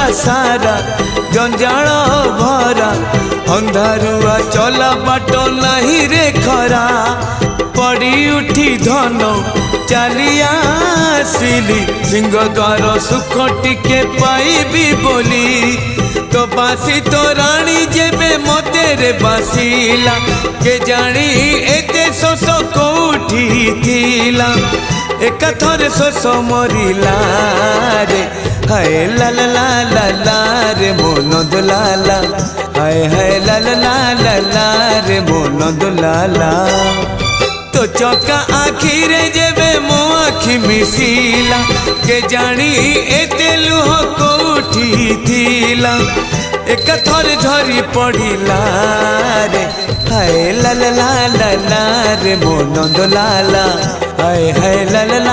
रास्ता सारा जंजाल भरा अंधारुआ चला बाट नहीं रे खरा पड़ी उठी धन चलिया आसिली सिंह द्वार सुख टिके पाइबी बोली तो बासी तो राणी जेबे मते रे बासीला के जानी एते शोष कोठी थिला एक थरे शोष मरिला रे हाय ला ला ला ला ला रे मोन दुलाला हाय हाय ला ला ला ला ला रे मोन दुलाला तो चौका आखी रे जेबे मो आखी मिसिला के जानी एते लुह कोठी थिला एक थर झरी पड़िला रे हाय ला ला ला ला ला रे मोन दुलाला हाय हाय ला ला ला